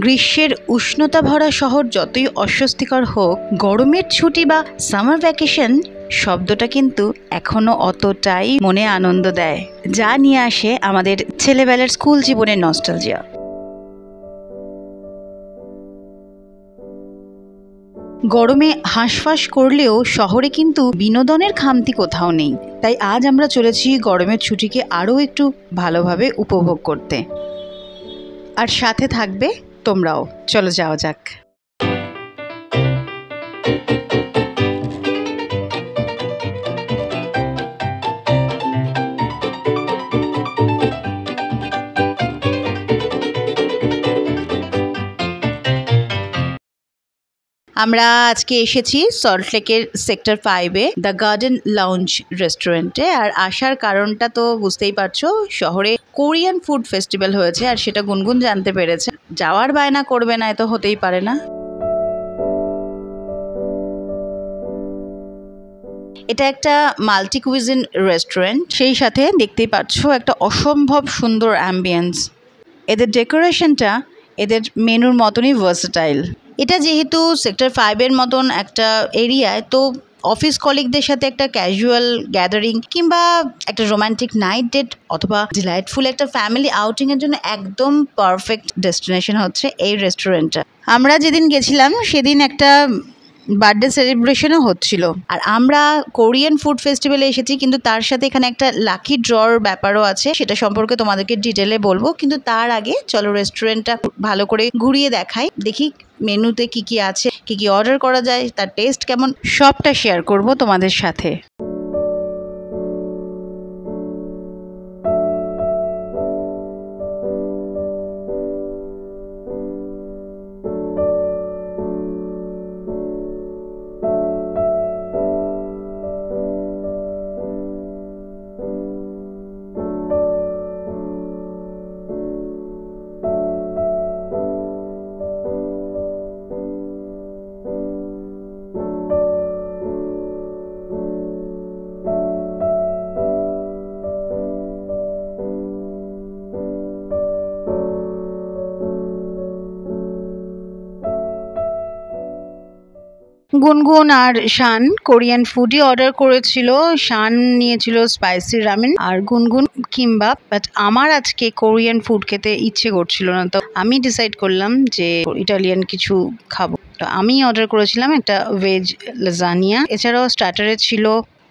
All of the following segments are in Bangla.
গ্রীষ্মের উষ্ণতা ভরা শহর যতই অস্বস্তিকর হোক, গরমের ছুটি বা সামার ভ্যাকেশন শব্দটা কিন্তু এখনো অতটাই মনে আনন্দ দেয়, যা নিয়ে আসে আমাদের ছেলেবেলার স্কুল জীবনের নস্টালজিয়া। গরমে হাঁসফাঁস করলেও শহরে কিন্তু বিনোদনের খামতি কোথাও নেই। তাই আজ আমরা চলেছি গরমের ছুটিকে আরও একটু ভালোভাবে উপভোগ করতে, আর সাথে থাকবে তোমরাও। চলো যাওয়া যাক। আমরা আজকে এসেছি সল্টলেকের সেক্টর 5-এ দ্য গার্ডেন লাউঞ্জ রেস্টুরেন্টে। আর আসার কারণটা তো বুঝতেই পারছো, শহরে কোরিয়ান ফুড ফেস্টিভ্যাল হয়েছে আর সেটা গুনগুন জানতে পেরেছে। যাওয়ার বায়না করবে না, এ তো হতেই পারে না। এটা একটা মাল্টি কুইজিন রেস্টুরেন্ট, সেই সাথে দেখতেই পাচ্ছ একটা অসম্ভব সুন্দর অ্যাম্বিয়েন্স। এদের ডেকোরেশনটা এদের মেনুর মতনই ভার্সেটাইল। এটা যেহেতু সেক্টর 5-এর মতন একটা এরিয়ায়, তো অফিস কলিগদের সাথে একটা ক্যাজুয়াল গ্যাদারিং কিংবা একটা রোমান্টিক নাইট ডেট অথবা ডিলাইটফুল একটা ফ্যামিলি আউটিংয়ের জন্য একদম পারফেক্ট ডেস্টিনেশন হচ্ছে এই রেস্টুরেন্টটা। আমরা যেদিন গেছিলাম সেদিন একটা বার্থডে সেলিব্রেশনও হচ্ছিল, আর আমরা কোরিয়ান ফুড ফেস্টিভ্যালে এসেছি, কিন্তু তার সাথে এখানে একটা লাকি ড্রর ব্যাপারও আছে, সেটা সম্পর্কে তোমাদেরকে ডিটেলে বলবো। কিন্তু তার আগে চলো রেস্টুরেন্টটা ভালো করে ঘুরিয়ে দেখাই, দেখি মেনুতে কি কি আছে, কি কি অর্ডার করা যায়, তার টেস্ট কেমন, সবটা শেয়ার করব তোমাদের সাথে। গুনগুন আর শান কোরিয়ান ফুডই অর্ডার করেছিল। শান নিয়েছিল স্পাইসি রামেন আর গুনগুন কিম্বাব। বাট আমার আজকে কোরিয়ান ফুড খেতে ইচ্ছে করছিল না, তো আমি ডিসাইড করলাম যে ইটালিয়ান কিছু খাবো। তো আমি অর্ডার করেছিলাম একটা ভেজ লাজানিয়া। এছাড়াও স্টার্টারে ছিল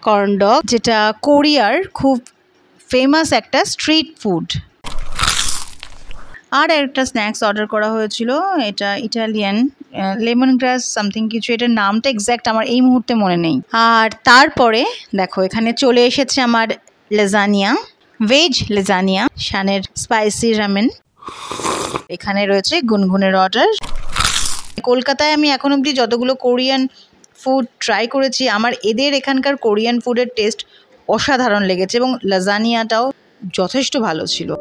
কর্ন ডগ, যেটা কোরিয়ার খুব ফেমাস একটা স্ট্রিট ফুড। আর একটা স্ন্যাক্স অর্ডার করা হয়েছিল, এটা ইটালিয়ান লেমন গ্রাস সামথিং কিছু, এটার নামটা এক্স্যাক্ট আমার এই মুহূর্তে মনে নেই। আর তারপরে দেখো এখানে চলে এসেছে আমার লেজানিয়া, ভেজ লেজানিয়া, শানের স্পাইসি রামেন, এখানে রয়েছে গুনগুনের অর্ডার। কলকাতায় আমি এখন অবধি যতগুলো কোরিয়ান ফুড ট্রাই করেছি, আমার এদের এখানকার কোরিয়ান ফুডের টেস্ট অসাধারণ লেগেছে এবং লাজানিয়াটাও যথেষ্ট ভালো ছিল।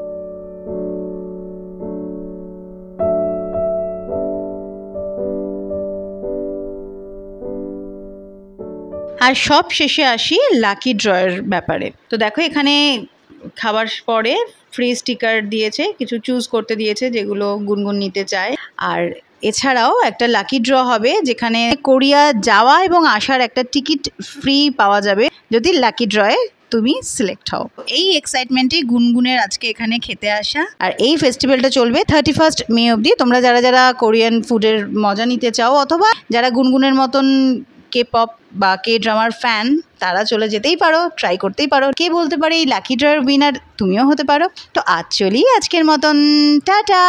আর সব শেষে আসি লাকি ড্রয়ের ব্যাপারে। তো দেখো এখানে খাবার পরে ফ্রি স্টিকার দিয়েছে, কিছু চুজ করতে দিয়েছে যেগুলো গুনগুন নিতে চায়। আর এছাড়াও একটা লাকি ড্র হবে যেখানে কোরিয়া যাওয়া এবং আসার একটা টিকিট ফ্রি পাওয়া যাবে যদি লাকি ড্রয়ে তুমি সিলেক্ট হও। এই এক্সাইটমেন্টেই গুনগুনের আজকে এখানে খেতে আসা। আর এই ফেস্টিভ্যালটা চলবে 31 মে অবধি। তোমরা যারা যারা কোরিয়ান ফুডের মজা নিতে চাও অথবা যারা গুনগুনের মতন কে পপ বা কে ড্রামার ফ্যান, তারা চলে যেতেই পারো, ট্রাই করতেই পারো। কে বলতে পারে এই লাকি ড্রয়ের উইনার তুমিও হতে পারো। তো আজ চলি, আজকের মতন টাটা।